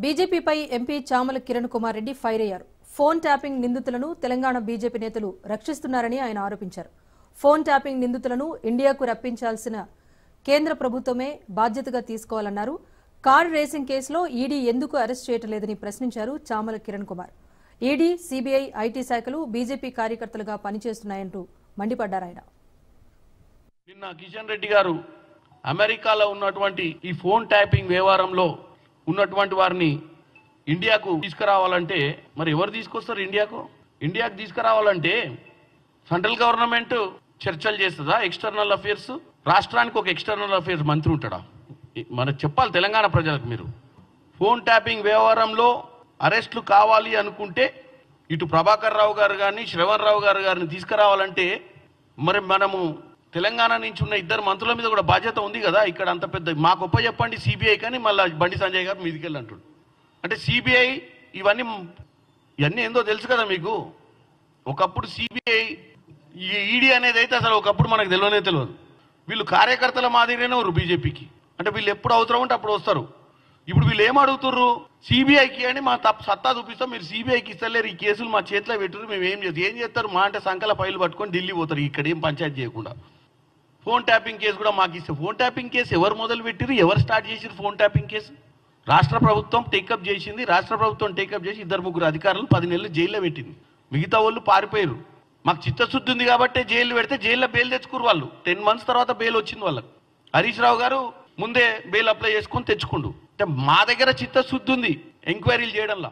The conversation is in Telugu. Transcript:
బీజేపీపై ఎంపీ చామల కిరణ్ కుమార్ రెడ్డి ఫైర్ అయ్యారు. ఫోన్ ట్యాపింగ్ నిందితులను తెలంగాణ బీజేపీ నేతలు రక్షిస్తున్నారని ఆయన ఆరోపించారు. ఫోన్ ట్యాపింగ్ నిందితులను ఇండియాకు రప్పించాల్సిన కేంద్ర ప్రభుత్వమే బాధ్యతగా తీసుకోవాలన్నారు. కార్ రేసింగ్ కేసులో ఈడీ ఎందుకు అరెస్ట్ చేయటం లేదని ప్రశ్నించారు Chamala Kiran Kumar. ED, CBI, IT శాఖలు బీజేపీ కార్యకర్తలుగా పనిచేస్తున్నాయంటూ మండిపడ్డారు ఆయన. నిన్న కిషన్ రెడ్డి గారు అమెరికాలో ఉన్నటువంటి ఈ ఫోన్ ట్యాపింగ్ వ్యవహారంలో ఉన్నటువంటి వారిని ఇండియాకు తీసుకురావాలంటే మరి ఎవరు తీసుకొస్తారు? ఇండియాకు తీసుకురావాలంటే సెంట్రల్ గవర్నమెంట్ చర్చలు చేస్తుందా? ఎక్స్టర్నల్ అఫేర్స్ రాష్ట్రానికి ఒక ఎక్స్టర్నల్ అఫేర్స్ మంత్రి ఉంటాడా? మనకు చెప్పాలి తెలంగాణ ప్రజలకు. మీరు ఫోన్ ట్యాపింగ్ వ్యవహారంలో అరెస్టులు కావాలి అనుకుంటే ఇటు ప్రభాకర్ రావు గారు కానీ శ్రవణ్ రావు గారిని తీసుకురావాలంటే మరి మనము తెలంగాణ నుంచి ఉన్న ఇద్దరు మంత్రుల మీద కూడా బాధ్యత ఉంది కదా. ఇక్కడ అంత పెద్ద మాకు ఒప్ప చెప్పండి సిబిఐ కానీ మళ్ళీ బండి సంజయ్ గారు మీదికి వెళ్ళి అంటాడు. అంటే సిబిఐ ఇవన్నీ ఏందో తెలుసు కదా మీకు. ఒకప్పుడు సిబిఐ ఈడీ అనేది అయితే అసలు ఒకప్పుడు మనకు తెలియదు. వీళ్ళు కార్యకర్తల మాదిరిగానే ఉన్నారు బీజేపీకి. అంటే వీళ్ళు ఎప్పుడు అవసరం ఉంటే అప్పుడు వస్తారు. ఇప్పుడు వీళ్ళు ఏం అడుగుతుర్రు? సిబిఐకి అని మా సత్తా చూపిస్తాం, మీరు సిబిఐకి ఇస్తలేరు, ఈ కేసులు మా చేతిలో పెట్టురు, మేము ఏం చేస్తారు? మా అంటే సంకల ఫైలు పట్టుకొని ఢిల్లీ పోతారు, ఇక్కడ ఏం పంచాయతీ చేయకుండా. ఫోన్ ట్యాపింగ్ కేసు కూడా మాకు ఇస్తే ఫోన్ ట్యాపింగ్ కేసు ఎవరు మొదలు పెట్టిరు? ఎవరు స్టార్ట్ చేసిరు ఫోన్ ట్యాపింగ్ కేసు? రాష్ట్ర ప్రభుత్వం టేకప్ చేసింది. రాష్ట్ర ప్రభుత్వం టేకప్ చేసి 2-3 అధికారులు 10 నెలలు జైల్లో పెట్టింది. మిగతా వాళ్ళు పారిపోయారు. మాకు చిత్తశుద్ధి ఉంది కాబట్టి జైలు పెడితే జైల్లో బెయిల్ తెచ్చుకురు వాళ్ళు. 10 months తర్వాత బెయిల్ వచ్చింది వాళ్ళకు. హరీష్ రావు గారు ముందే బెయిల్ అప్లై చేసుకొని తెచ్చుకుండు. అంటే మా దగ్గర చిత్తశుద్ధి ఉంది ఎంక్వైరీలు చేయడంలో.